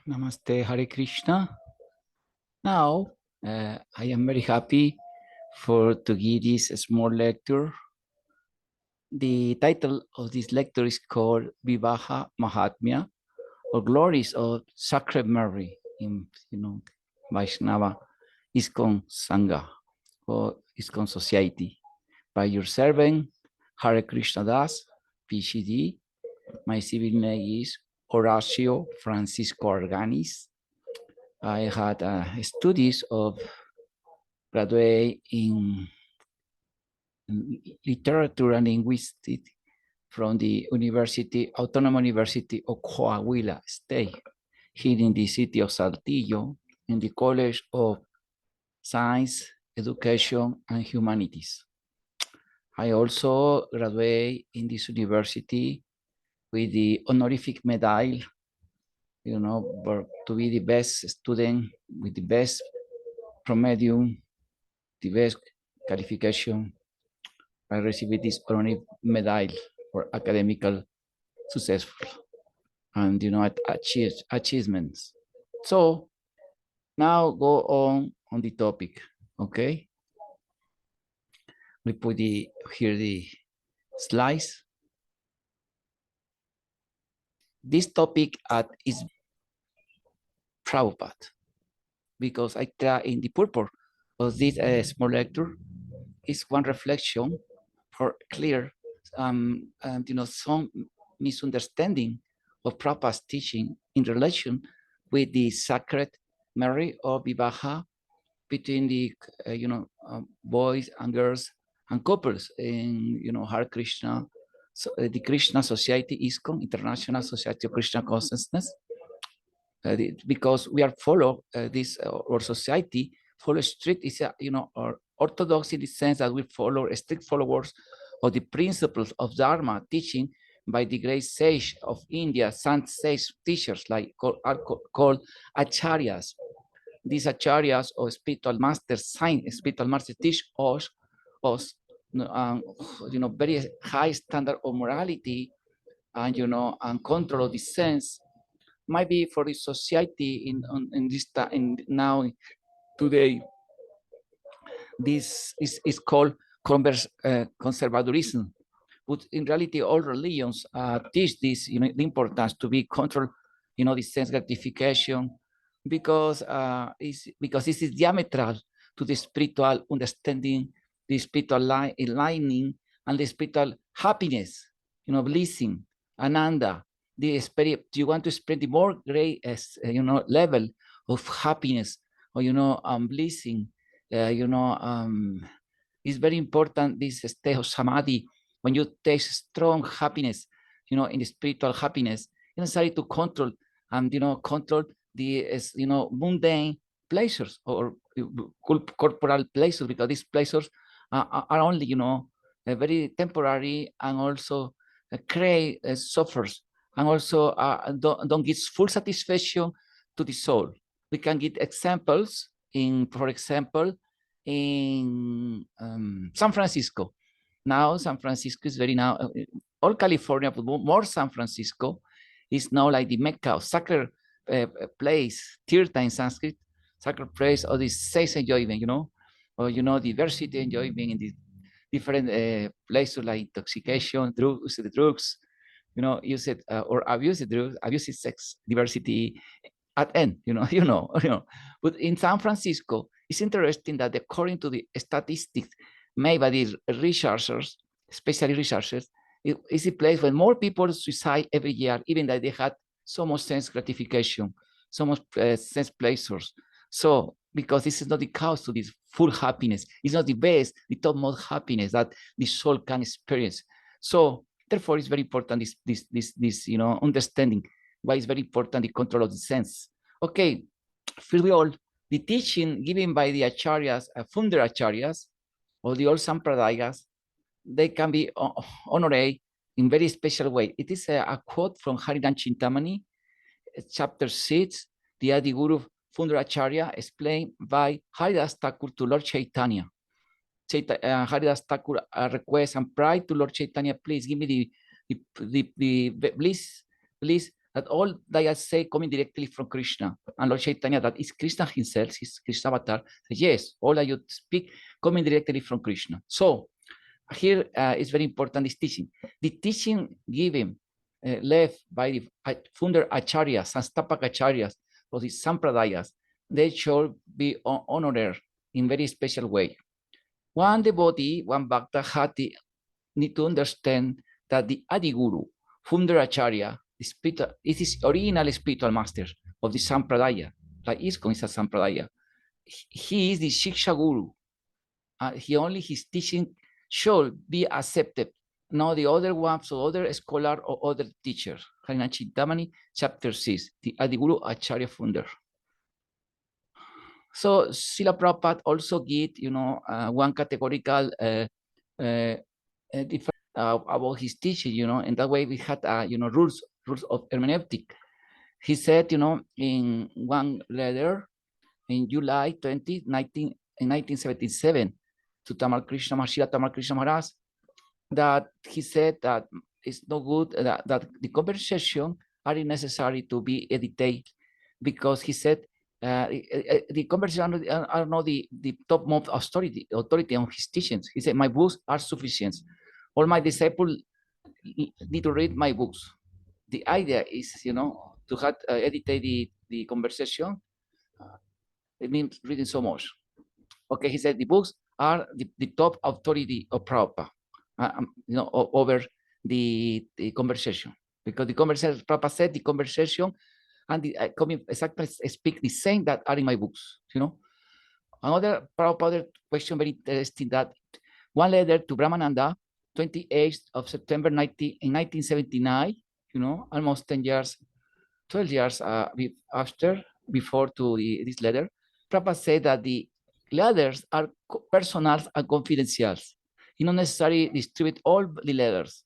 Namaste, Hare Krishna. Now, I am very happy to give this small lecture. The title of this lecture is called Vivaha Mahatmya, or Glories of Sacred Mary in Vaishnava ISKCON Sangha or ISKCON Society, by your servant Hare Krishna Dasa, Ph D. My civil name is Horacio Francisco Arganis. I had studies of graduate in literature and linguistics from the Autonomous University of Coahuila State, here in the city of Saltillo, in the College of Science, Education, and Humanities. I also graduated in this university with the honorific medal, to be the best student with the best promedium, the best qualification. I received this honorific medal for academical successful and achievements. So now go on the topic, okay? We put here the slides. This topic is Prabhupada, because I try in the purpose of this small lecture is one reflection for clear some misunderstanding of Prabhupada's teaching in relation with the sacred Mary or Vivaha between the boys and girls and couples in Hare Krishna, the Krishna Society ISKCON, International Society of Krishna Consciousness, because we are follow this our society follow strict is or orthodox in the sense that we follow strict followers of the principles of Dharma teaching by the great sage of India, sant sage teachers are called acharyas. These acharyas or spiritual masters, spiritual masters teach us very high standard of morality and and control of the sense. Might be for the society in this time now today. This is called conservadorism, but in reality, all religions teach this. The importance to be control. The sense gratification, because this is diametral to the spiritual understanding, the spiritual aligning, and the spiritual happiness. Blessing, ananda. The spirit, you want to spread the more great level of happiness or blessing. It's very important this state of samadhi when you taste strong happiness, in the spiritual happiness, it's necessary to control and control the mundane pleasures or corporal pleasures, because these pleasures are only very temporary and also create suffers and also don't give full satisfaction to the soul. We can give examples for example, in San Francisco. Now San Francisco is all California, but more San Francisco is now like the Mecca of sacred place, Tirtha in Sanskrit, sacred place of this sex enjoyment, or diversity enjoyment in the different places like intoxication, drugs, use it or abuse it, abuse it, sex, diversity at end, But in San Francisco, it's interesting that according to the statistics made by the researchers, especially researchers, it's a place where more people suicide every year, even though they had so much sense gratification, so much sense pleasures. So, because this is not the cause to this full happiness, it's not the best, the topmost happiness that the soul can experience. So, therefore, it's very important this understanding why it's very important the control of the sense. Okay, first of all, the teaching given by the acharyas, founder acharyas, or the old sampradayas, they can be honored in very special way. It is a quote from Harinam Chintamani, chapter 6, the Adi Guru founder acharya, explained by Haridas Thakur to Lord Chaitanya. Haridas Thakur requests and pray to Lord Chaitanya, please give me the please that all they say coming directly from Krishna. And Lord Chaitanya, that is Krishna himself, his Krishna avatar, says, yes, all that you speak coming directly from Krishna. So here is very important, this teaching. The teaching given, left by the founder acharyas, Sanstapak acharyas, or the sampradayas, they should be honored in very special way. One devotee, one bhakta need to understand that the Adi Guru, founder acharya, it is original spiritual master of the sampradaya, like ISKCON is a sampradaya. He is the Shiksha Guru. His teaching should be accepted, not the other ones, or other scholar or other teacher. Harina Chintamani, chapter 6, the Adiguru Acharya founder. So Srila Prabhupada also give, one categorical different about his teaching, and that way we had, rules of hermeneutic. He said, in one letter in July 20, 1977, to Tamal Krishna Maharaj, that he said that it's no good, that the conversation are necessary to be edited, because he said the conversation are not the topmost authority on his teachings. He said, my books are sufficient. All my disciples need to read my books. The idea is, to have edited the conversation. It means reading so much. Okay, he said the books are the top authority of Prabhupada, over the conversation, because the conversation, Prabhupada said the conversation and the coming exactly speak the same that are in my books. Another Prabhupada question, very interesting, that one letter to Brahmananda, 28th of September 1979, almost 10 years, 12 years before to this letter, Prabhupada said that the letters are personal and confidential. You don't necessarily distribute all the letters,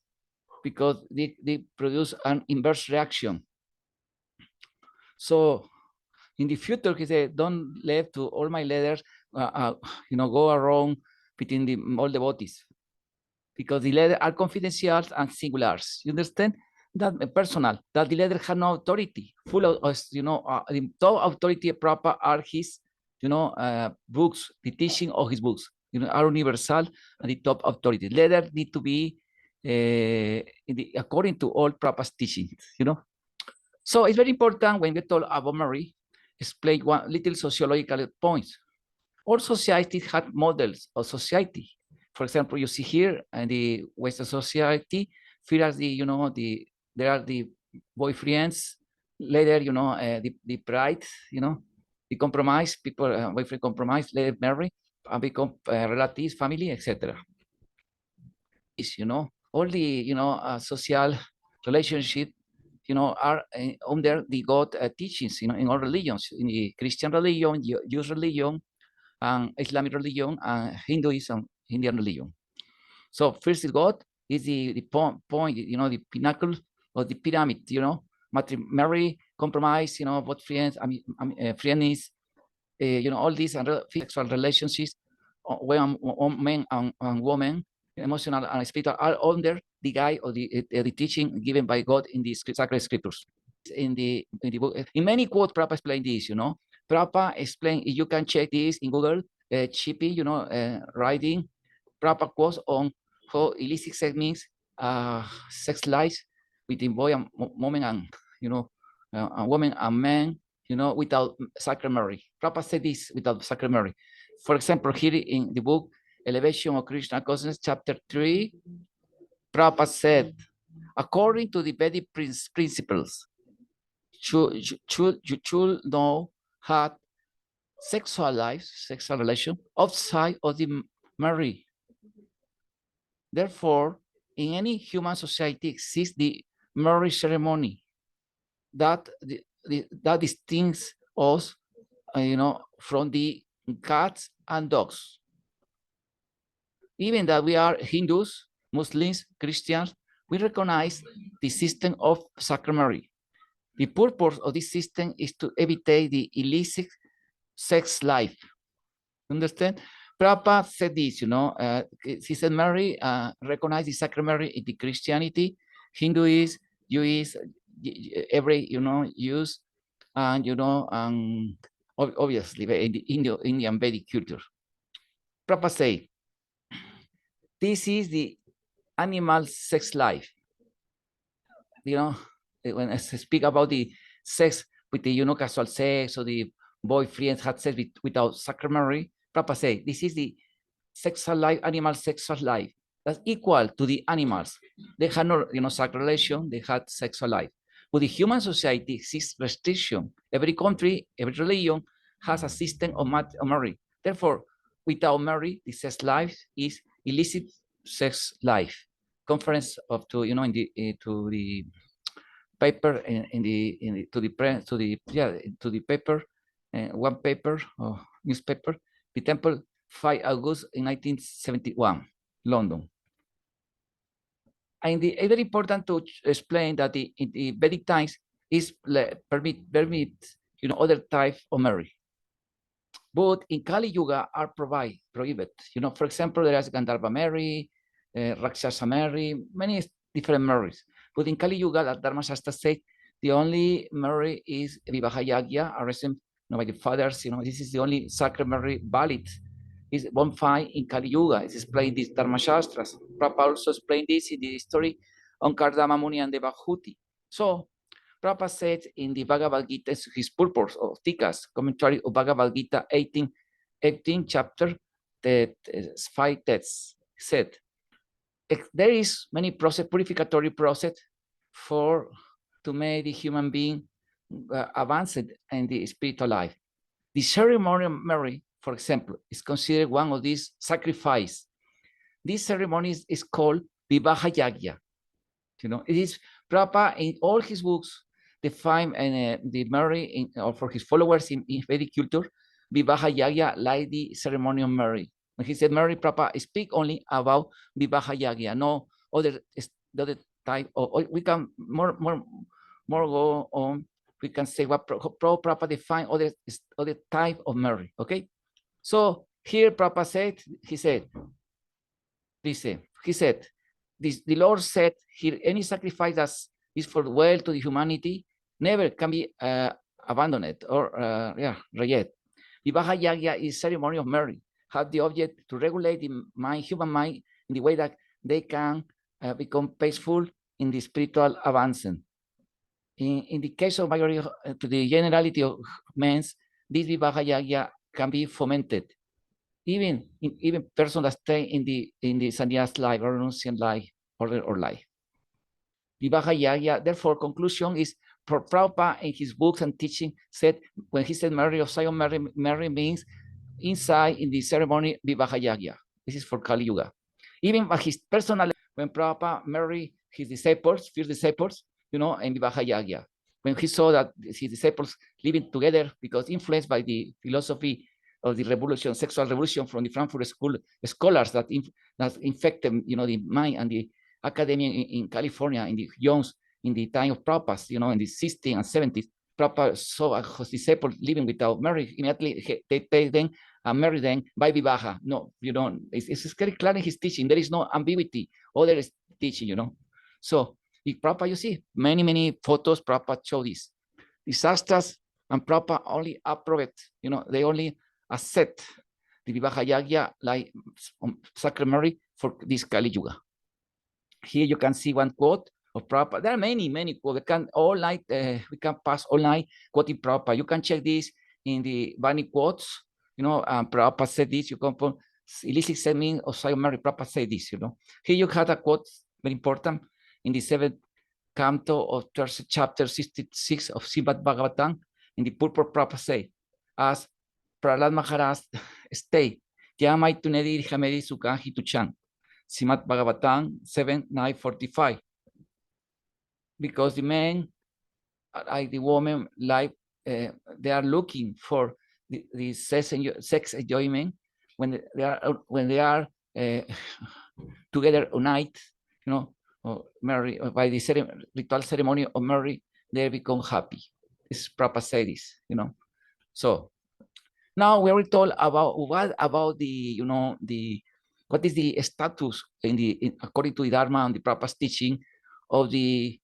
because they produce an inverse reaction. So in the future, he said, don't leave to all my letters, go around between all devotees, because the letters are confidential and singulars. You understand? That personal, that the letter has no authority. Full of, the top authority of Prabhupada are his, books, the teaching of his books, are universal and the top authority. Letters need to be according to all Prabhupada's teachings, So it's very important when we talk about Mary, explain one little sociological points. All societies have models of society. For example, you see here in the Western society, there are the boyfriends, later, the pride, the compromise, people, boyfriend compromise, later marry, and become relatives, family, etc. All the social relationship, are under the God teachings, in all religions, in the Christian religion, Jewish religion, and Islamic religion, and Hinduism, Indian religion. So first God is the point, the pinnacle of the pyramid, Mary, compromise, both friends, friends, all these sexual relationships, when men and women, emotional and spiritual, are under the guide of the teaching given by God in the sacred scriptures. In the book, in many quotes, Prabhupada explained this, Prabhupada explained, you can check this in Google, Chippy, writing Prabhupada quotes on how illicit sex means, sex lives between boy and woman, and a woman and man, without sacrament. Prabhupada said this, without sacrament. For example, here in the book Elevation of Krishna Consciousness, chapter 3, Prabhupada said, according to the Vedic principles, you should know how sexual life, sexual relation outside of the marriage. Therefore, in any human society exists the marriage ceremony that that distinguishes us, from the cats and dogs. Even that we are Hindus, Muslims, Christians, we recognize the system of sacrament. The purpose of this system is to evitate the illicit sex life. Understand? Prabhupada said this, he said, Mary recognized the sacrament in the Christianity, Hinduism, Jewish, every, use, and, obviously in the Indian Vedic culture. Prabhupada say, this is the animal sex life. When I speak about the sex with the, casual sex, or the boyfriends had sex without sacrament, Prabhupada say, this is the sexual life, animal sexual life. That's equal to the animals. They had no, sexual relation, they had sexual life. But the human society sees restriction. Every country, every religion has a system of marriage. Therefore, without marriage, the sex life is illicit sex life. Conference of to the paper to the paper, one paper or newspaper, the temple 5 August in 1971, London. And it's very important to explain that in the Vedic times is permit other type of marriage. But in Kali Yuga are prohibited. For example, there is Gandharva marriage, Rakshasa marriage, many different marriages. But in Kali Yuga, that Dharma Shastra said, the only marriage is Vivaha yajña, arranged by the fathers. This is the only sacred marriage valid. Is one find in Kali Yuga. It's explained this Dharma Shastras. Prabhupada also explained this in the story on Kardama Muni and Devahuti. So Prabhupada said in the Bhagavad Gita, his purpose of Tikas, commentary of Bhagavad Gita 18 chapter, the 5 texts, said, there is many purificatory process to make the human being advanced in the spiritual life. The ceremony of marriage, for example, is considered one of these sacrifice. This ceremony is called Vivaha yajña. It is Prabhupada in all his books define the marriage or for his followers in Vedic culture, Vivaha yajña like the ceremony of marriage. When he said marriage, Prabhupada speak only about Vivaha yajña, no other type. Or we can more go on. We can say what Prabhupada define other type of marriage. Okay, so here Prabhupada said, he said, the Lord said here, any sacrifice that is for well to the humanity never can be abandoned or rejected. Vivaha yajña is ceremony of marriage, have the object to regulate the human mind in the way that they can become peaceful in the spiritual advancement. In the case of majority to the generality of men, this Vivaha yajña can be fomented. Even persons that stay in the sannyas life or renunciant life or life. Vivaha yajña, therefore, conclusion is Prabhupada in his books and teaching said, when he said marriage of Zion, marry means inside in the ceremony Vivaha yajña. This is for Kali Yuga. Even by his personal, when Prabhupada married his disciples, first disciples, in Vivaha yajña, when he saw that his disciples living together because influenced by the philosophy of the revolution, sexual revolution from the Frankfurt school scholars that infected, the mind and the academia in California in the youngs in the time of Prabhupada, in the 60s and 70s. Prabhupada saw his disciples living without marriage. Immediately they take them and marry them by Vivaha. No, it's very clear in his teaching. There is no ambiguity. Other teaching, So if Prabhupada, you see many photos. Prabhupada show this. Disasters and Prabhupada only approve it. They only accept the Vivaha yajña like sacred marriage for this Kali Yuga. Here you can see one quote of Prabhupada. There are many quotes. We can pass all night quoting Prabhupada. You can check this in the Vani quotes. Prabhupada said this. You come from Illicit segment of Zion Mary. Prabhupada said this. Here you had a quote very important in the 7th canto of 3rd chapter 66 of Srimad Bhagavatam. In the purport, Prabhupada say, as Prahlad Maharaj state, Yamai Tunedi Hamedi Sukhanhi Tuchan, Srimad Bhagavatam 7:945. Because the men, like the woman, they are looking for the sex enjoyment when they are together at night, or marry by the ritual ceremony of marriage, they become happy. This Prabhupada said this, So now we are told about what about the what is the status according to the Dharma and the Prabhupada's teaching of the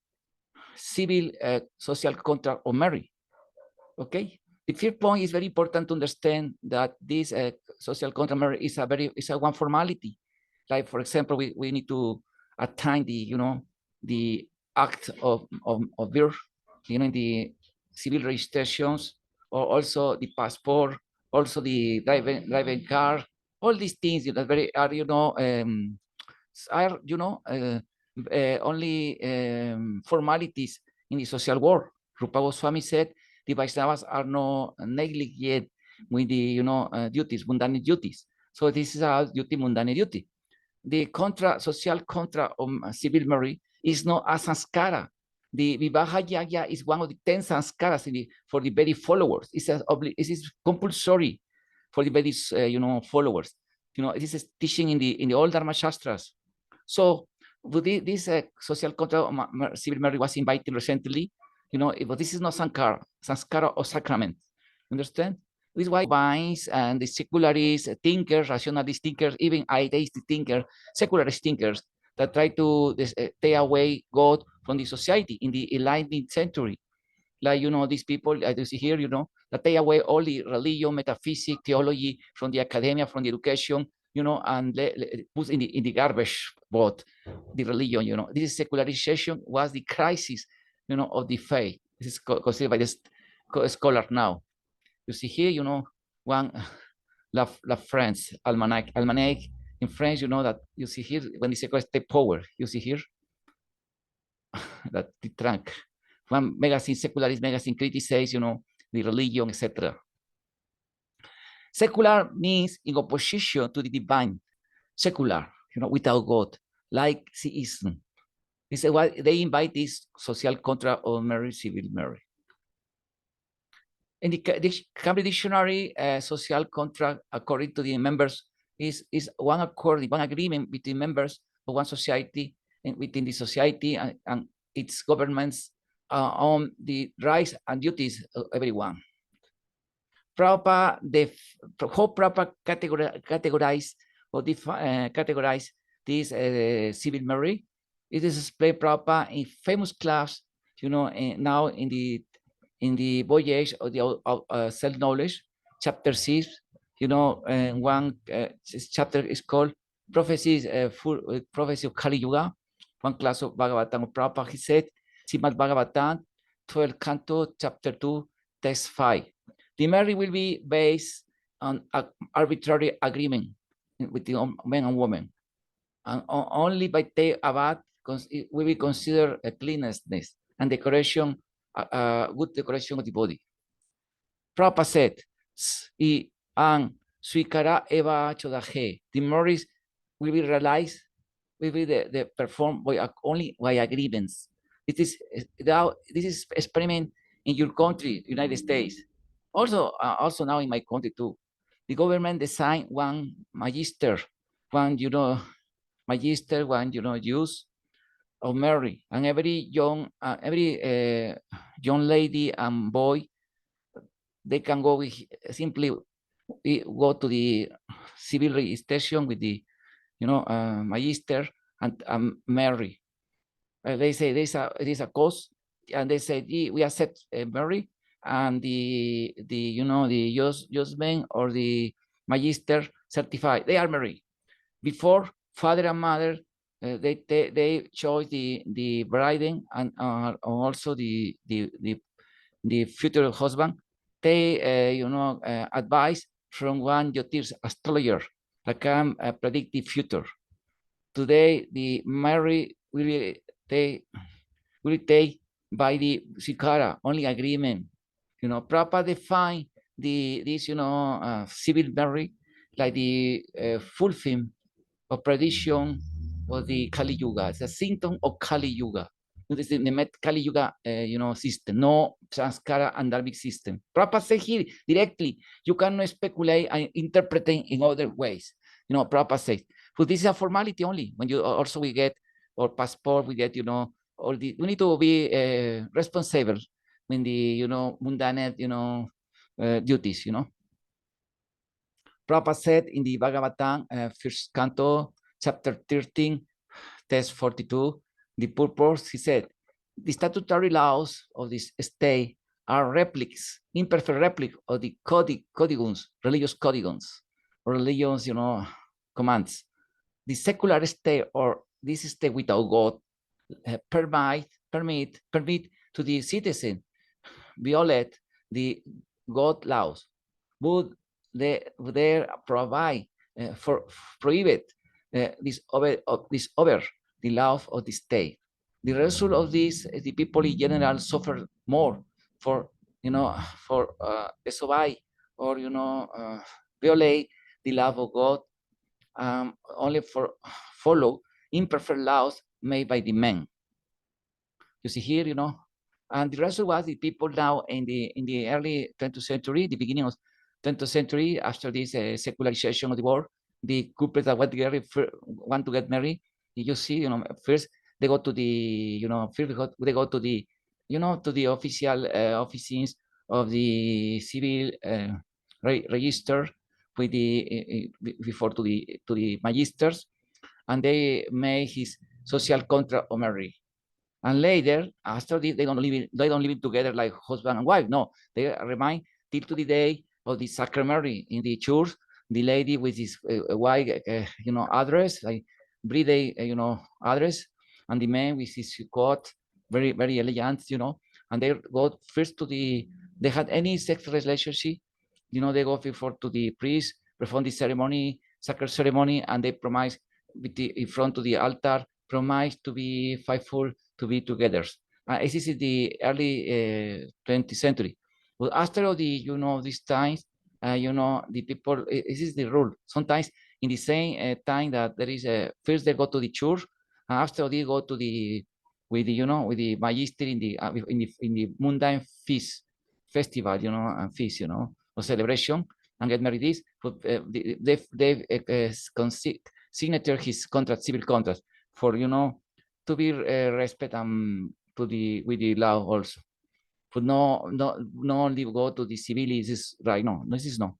civil social contract or marriage. Okay. The third point is very important to understand that this social contract marriage is a one formality. Like, for example, we need to attain the act of birth, the civil registrations, or also the passport, also the driving car. All these things are only formalities in the social world. Rupa Goswami said the Vaishnavas are not negligent with the duties, mundane duties. So this is a duty, mundane duty. The social contra of civil marriage is not a sanskara. The Vivaha yajña is one of the 10 sanskaras for the Vedic followers. It is compulsory for the Vedic followers. This is teaching in the old Dharma Shastras. So this social contract civil marriage was invited recently. But this is not sanskara or sacrament. Understand? This is why binds and the secularists, thinkers, rationalist thinkers, even atheist thinkers, secularist thinkers that try to take away God from the society in the 19th century. Like, these people, as you see here, that take away all the religion, metaphysics, theology from the academia, from the education, and put in the garbage boat the religion. This secularization was the crisis, of the faith. This is considered by the scholar now. You see here, one La France almanac in French. That you see here when the secular take power. You see here that the trunk. One magazine, secularist magazine, criticizes, the religion, etc. Secular means in opposition to the divine. Secular, without God, like theism. This is why they invite this social contract of marriage, civil marriage. In the Cambridge Dictionary, social contract, according to the members, is one accord, one agreement between members of one society and within the society and its governments on the rights and duties of everyone. Prabhupada, how Prabhupada categorize or categorize this civil marriage? It is explained Prabhupada in famous class, now in the voyage of the self-knowledge, chapter 6, one chapter is called Prophecies, Prophecy of Kali Yuga, one class of Bhagavatam of Prabhupada. He said, Srimad Bhagavatam, 12th canto, chapter 2, text 5. The marriage will be based on an arbitrary agreement with the men and women. And only by the abad will be considered a cleanliness and decoration, good decoration of the body. Prabhupada said, and Swikara Eva Chodahe, the marriage will be realized, will be performed by only by agreements. This is experiment in your country, United States. Also now in my country too. The government designed one magister, one magister, one use of marriage, and every young lady and boy, they can go simply go to the civil registration with the magister and marry. They say there's a cost, and they say we accept marry, and the judgment or the magister certify they are married. Before, father and mother they chose the bride and also the future husband. They advice from one Jyotir astrologer that can predict the future. Today, the marriage will take by the Sikara, only agreement. Prabhupada define this civil marriage like the fulfillment of tradition of the Kali Yuga. It's a symptom of Kali Yuga. This is the Kali Yuga system, no Sanskara and Dharmic system. Prabhupada said here directly, you cannot speculate and interpret in other ways. Prabhupada says, but this is a formality only. When you also we get our passport, we get, all the, we need to be responsible when the, mundane, duties, Prabhupada said in the Bhagavatam, first canto, chapter 13, text 42, the purpose, he said, The statutory laws of this state are replics, imperfect replics of the códigons, religious códigons, religious, commands. The secular state, or this state without God, permit to the citizen violate the God laws, would they provide prohibit this over the law of the state. The result of this, the people in general suffer more for disobey or violate the law of God, only for follow imperfect laws made by the men. You see here, and the result was the people now in the early 20th century, the beginning of 20th century, after this secularization of the world, the couples that want to get married, you see, first they go to the, first they go to the, to the official offices of the civil register with the before to the magisters, and they make his social contract of marriage. And later, after this, they don't live together like husband and wife. No, they remain till to the day of the sacrament in the church. The lady with his white, address, like everyday, address, and the man with his coat, very, very elegant, and they go first to the. They had any sex relationship, they go before to the priest, perform the ceremony, sacred ceremony, and they promise in front to the altar, promise to be faithful, to be together. This is the early 20th century. But after all the, these times, the people, this is the rule. Sometimes in the same time that there is first they go to the church, and after they go to the, with the, with the magister in the mundane feast, festival, and feast, or celebration, and get married. This, but they signature his contract, civil contract, for, to be respect to the with the law also. But no only go to the civilians, right? No, this is no.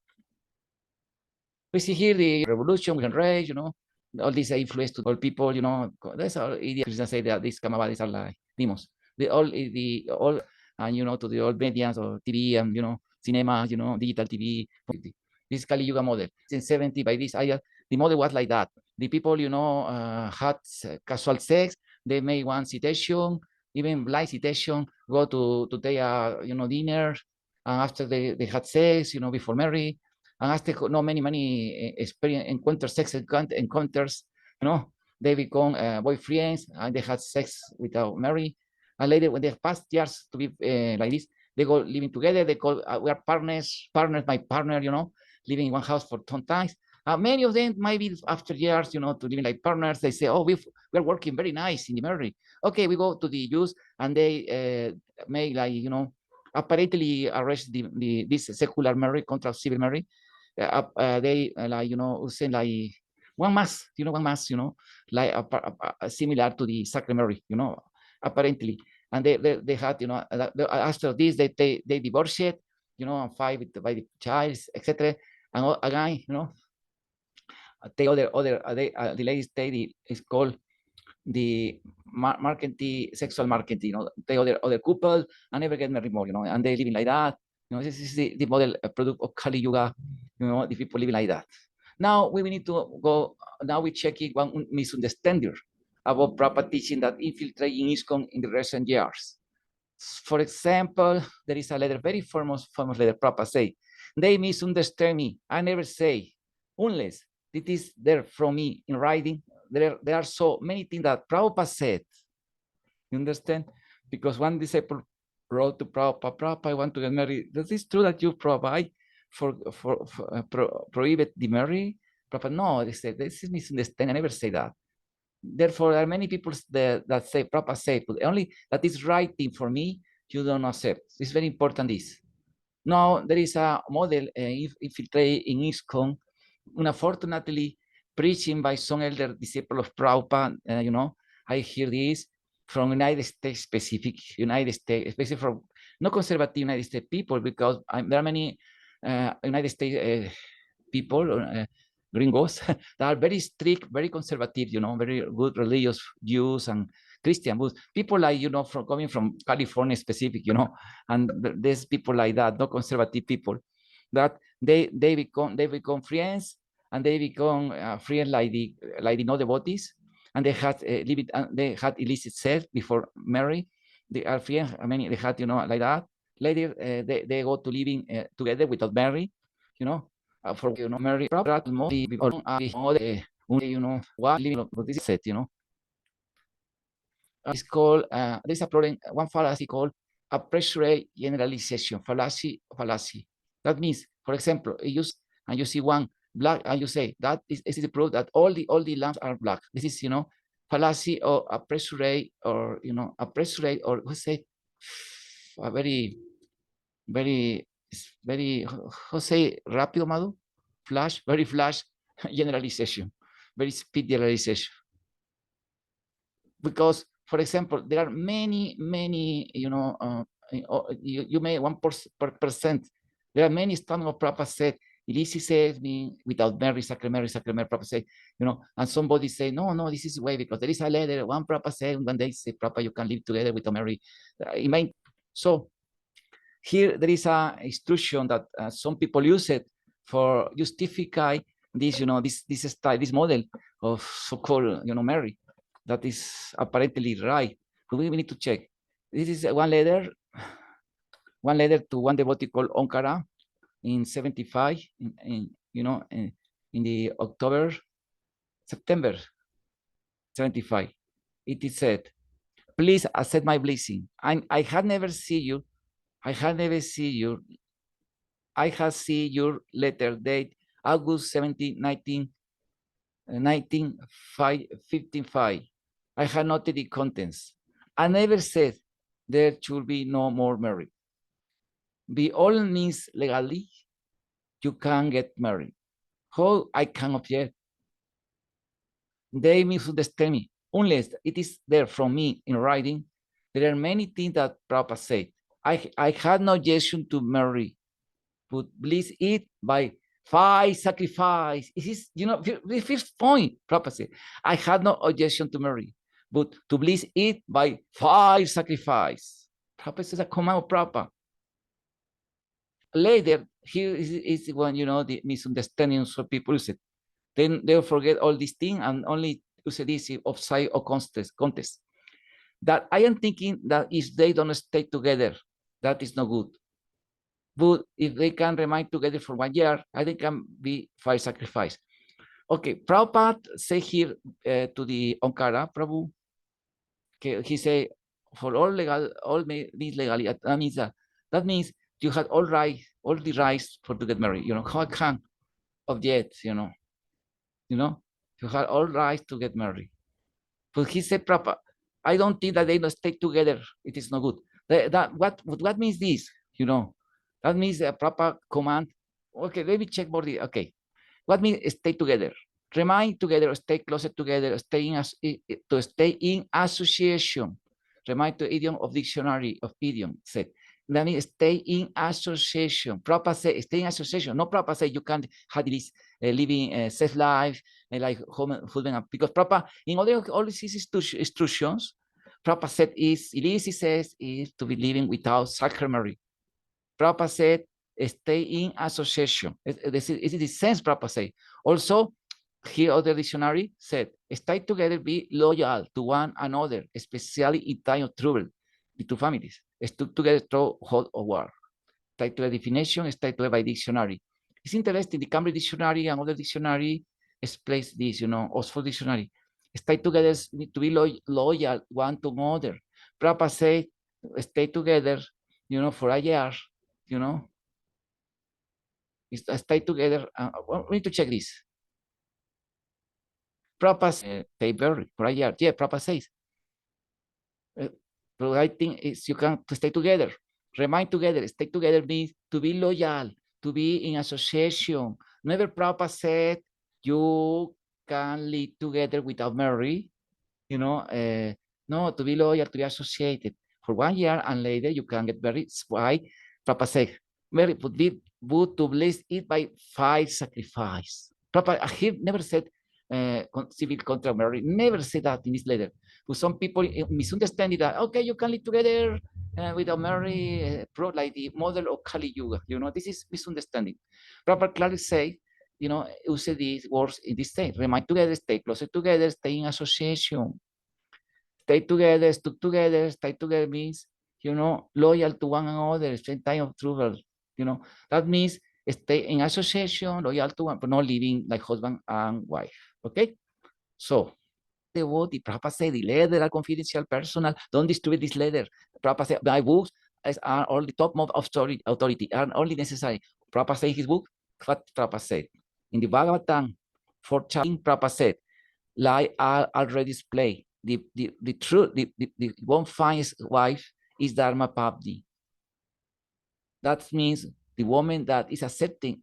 We see here the revolution, we can raise, all this influence to all people, that's all idea. Krishna say that these Kamavadis are like demons. All, and to the old medias or TV and cinema, digital TV. This Kali Yuga model. In 70 by this idea, the model was like that. The people, had casual sex. They make one citation, even blind citation, go to take a dinner, and after they had sex, before marriage, and after many experience sex encounters, they become boyfriends and they had sex without marriage, and later when they pass years to be like this, they go living together. They call we are partners, my partner, living in one house for 10 times. Many of them maybe after years, to living like partners, they say, oh, we're working very nice in the marriage. Okay, we go to the Jews and they make like, apparently arrest this secular marriage, contract civil marriage. They like, saying like one mass, like similar to the sacred marriage, apparently. And they had, after this, they divorced, and fight by the child, etc. And again, the latest study is called the marketing, sexual marketing. The other couple and never get married more, and they living like that. This is the model product of Kali Yuga. The people living like that. Now we need to go. Now we checking one misunderstanding about Prabhupada teaching that infiltrate in ISKCON in the recent years. For example, there is a letter, very famous letter Prabhupada say, they misunderstand me. I never say, unless it is there from me in writing. There are so many things that Prabhupada said. You understand? Because one disciple wrote to Prabhupada, Prabhupada, I want to get married. Is this true that you provide prohibit the marriage? Prabhupada, no, they said, this is misunderstanding. I never say that. Therefore, there are many people that say, Prabhupada say, but only that is right thing for me, you don't accept. It's very important, this. Now, there is a model infiltrate in ISKCON, unfortunately, preaching by some elder disciple of Prabhupada, I hear this from United States, United States, especially from not conservative United States people, because there are many United States people, gringos, that are very strict, very conservative, very good religious Jews and Christian, but people like, from coming from California specific, and there's people like that, no conservative people, that they become friends, and they become friends like the no devotees, and they had they had illicit sex before marry. They are friends. I mean, they had like that. Later, they go to living together without marry, for marry. Mostly what living this is set, it's called there's a problem, one fallacy called appreciate generalization fallacy. That means, for example, you see one black, and you say that is the proof that all the lamps are black. This is fallacy, or appreciate, or appreciate, or what's say a very how say rápido, Madu, very flash generalization, very speed generalization. Because, for example, there are many, you may 1%. There are many standard of Prabhupada said, illicit sex mean without marriage, sacrament, Prabhupada say, and somebody say, no, this is way, because there is a letter, one Prabhupada said, when they say, Prabhupada, you can live together without marriage. So here there is a instruction that some people use it for justify this, this style, this model of so-called, marriage. That is apparently right. But we need to check. This is one letter to one devotee called Omkara in 75, in the September 75. It is said, please accept my blessing. I had never seen you. I had seen your letter date August 17, 1955. I had noted the contents. I never said there should be no more marriage. By all means, legally, you can get married. How I can object? They misunderstand me. Unless it is there from me in writing, there are many things that Prabhupada said. I had no objection to marry, but please eat by 5 sacrifice. It is, the first point, Prabhupada said. I had no objection to marry, but to please eat by 5 sacrifice. Prabhupada says a command of Prabhupada. Later, here is when, the misunderstanding of people use it. Then they'll forget all these things and only use this of side or contest. That I am thinking that if they don't stay together, that is not good. But if they can remain together for 1 year, I think can be 5 sacrifice. Okay, Prabhupada say here to the Omkara Prabhu, okay, he say, for all means legally, that means you had all the rights for to get married. How can object, you had all rights to get married. But he said, Prabhupada, I don't think that they don't stay together. It is not good. What means this? That means a proper command. Okay, let me check more. Okay, what means stay together? Remain together, stay closer together, to stay in association. Remind the idiom of dictionary of idiom said. That means stay in association. Proper say stay in association. No proper say you can't have this living safe life like home food, because proper in all these instructions, proper said is illicit says is to be living without sacrament. Prabhupada said, stay in association. This is the sense Prabhupada said. Also, here other dictionary said, stay together, be loyal to one another, especially in time of trouble between families. Stay together through hot or war. Stay to a definition, stay together by dictionary. It's interesting, the Cambridge Dictionary and other dictionary explains this, Oxford Dictionary. Stay together, to be loyal one to another. Prabhupada said, stay together, for a year. Stay together. We need to check this. Prabhupada paper for a year. Yeah, Prabhupada says. But I think you can to stay together. Remain together. Stay together means to be loyal, to be in association. Never Prabhupada said you can live together without marry. No, to be loyal, to be associated for 1 year, and later you can get married. That's why Prabhupada said, Mary would be good to bless it by 5 sacrifice. Prabhupada, he never said civil contra marriage, never said that in this letter. But some people misunderstand that, okay, you can live together without marry, like the model of Kali Yuga. This is misunderstanding. Prabhupada clearly say, use these words in this state. Remain together, stay closer together, stay in association. Stay together, stick together, stay together means, loyal to one another, same time of trouble. That means stay in association, loyal to one, but not living like husband and wife. Okay? So, devotee, Prabhupada said, the letter are confidential, personal, don't distribute this letter. Prabhupada said, my books are only top of authority, are only necessary. Prabhupada said in his book, what Prabhupada said. In the Bhagavatam, for chanting, Prabhupada said, lie are already displayed. The truth, the one finds wife is Dharma Pabdi. That means the woman that is accepting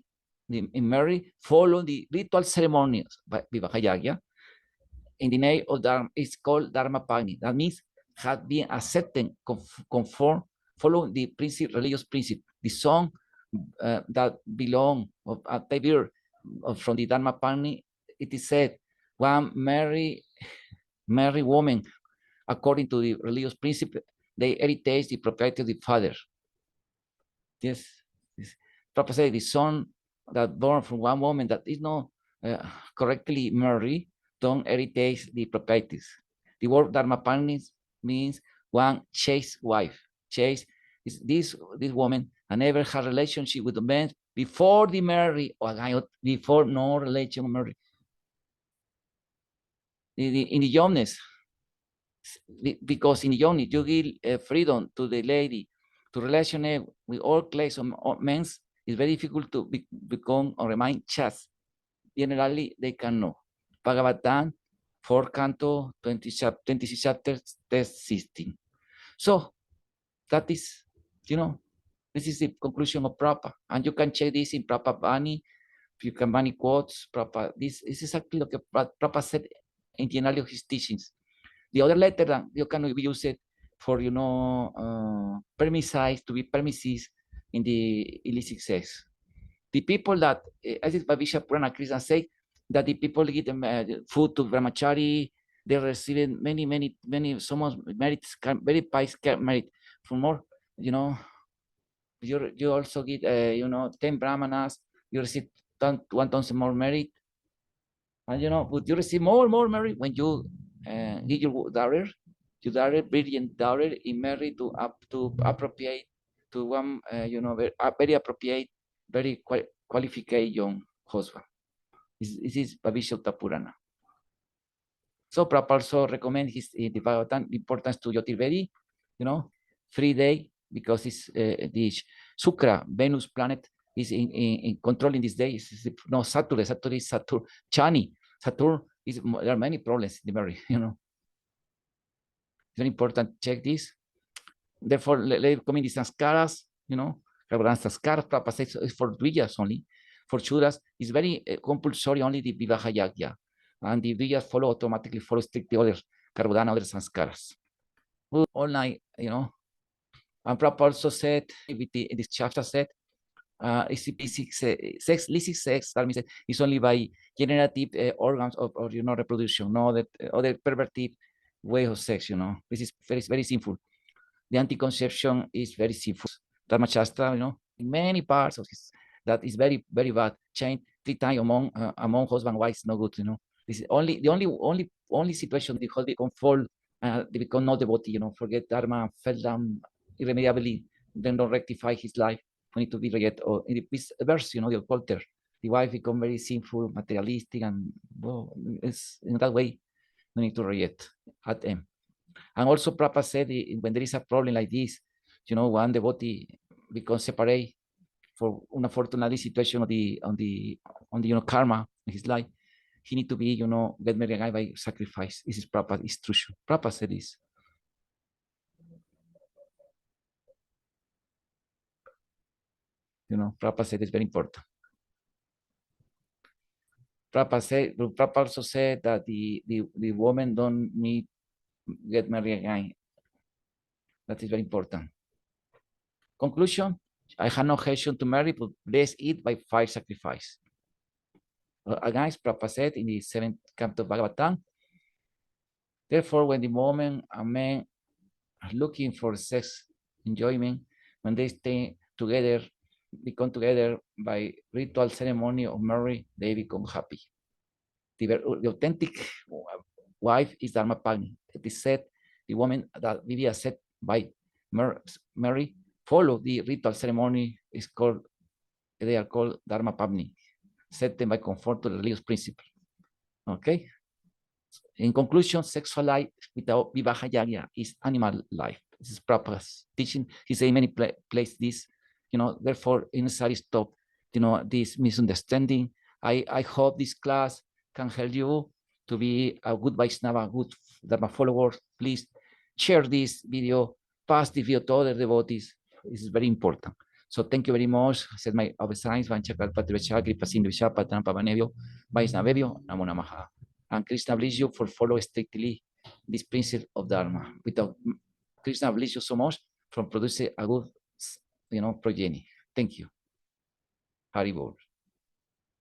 in marriage follow the ritual ceremonies by Vivaha yajña. In the name of Dharma, it's called Dharma Pagni. That means have been accepting, conform, follow the principle, religious principle. The song that belong from the Dharma Pagni, it is said, one married woman, according to the religious principle, they heritage the property of the father. Yes. Prabhupada said the son that born from one woman that is not correctly married, don't heritage the properties. The word Dharmapagni means one chaste wife. Chaste is this woman and never had relationship with the man before the marriage or before no relation marriage. In the youngness, because in the youngness you give freedom to the lady to relationship with all class of men. It's very difficult to become or remain chaste. Generally, they can know. Bhagavatam, 4 canto, 26 chapters, text 16. So, that is, this is the conclusion of Prabhupada. And you can check this in Prabhupada Bani, you can Bani quotes, Prabhupada. This is exactly what Prabhupada said in the end of his teachings. The other letter that you can use it for, permissive, to be permissive in the illicit sex. The people that, as is Bhavishya Purana, Krishna say that the people give them food to brahmachari, they receive many, so much merit, very pious merit for more, you also get, 10 brahmanas, you receive 1,000 more merit. And, but you receive more merit when you give your daughter, brilliant daughter, in married to appropriate to one, very appropriate, very qualified young husband. This is Bhavishya Purana. So Prabhupada also recommend the Bhagavatam importance to Jyotirvedi, 3 days, because it's the Shukra, Venus planet, is in controlling these days. No, Saturn is Saturn. Chani, Saturn is, there are many problems in the marriage, Very important, check this. Therefore, let come in the sanskaras, sanskaras, Prabhupada says it's for Dvijas only. For Chudas, it's very compulsory, only the Vivaha yajña. And the Dvijas automatically follow strictly other Karudana, other sanskaras. All night, And Prabhupada also said, this chapter said, illicit sex, that means it's only by generative organs of reproduction, no that other perverted way of sex, This is very, very sinful. The anti-conception is very sinful. Dharma Shastra, in many parts of this, that is very, very bad. Change 3 times among husband and wife is no good, This is the only situation the husband can fall, they become not devotee, forget Dharma, fell down irremediably, then don't rectify his life, we need to be rejected. Or in the verse, the culture, the wife become very sinful, materialistic, and well, it's in that way we need to reject at them. And also Prabhupada said, when there is a problem like this, one devotee becomes separate for unfortunate situation on the karma in his life, he need to be, get married again by sacrifice. This is Prabhupada's instruction. Prabhupada said this. Prabhupada said it's very important. Prabhupada also said that the woman don't need get married again. That is very important. Conclusion, I have no occasion to marry, but bless it by fire sacrifice. Again, Prabhupada said in the 7th canto of Bhagavatam, Therefore, when the moment a man are looking for sex enjoyment, when they stay together, become together by ritual ceremony of marriage, they become happy. The authentic wife is Dharma Pagni. It is said, the woman that Vivaha said by Mary, follow the ritual ceremony, is called, they are called Dharma Pagni, set them by conform to the religious principle. Okay? In conclusion, sexual life without Vivaha yajña is animal life. This is Prabhupada's teaching. He said in many places this, therefore, it's necessary to stop, this misunderstanding. I hope this class can help you to be a good Vaishnava, a good Dharma follower. Please share this video, pass the video to other devotees. This is very important. So thank you very much. I said my obeisance, Vanchakal Patrivacha, Kripasindu Vishapa, Trampavanevio, Vaisnavevio, Namo Namaha. And Krishna bless you for following strictly this principle of Dharma. Without Krishna bless you so much from producing a good, progeny. Thank you. Haribol.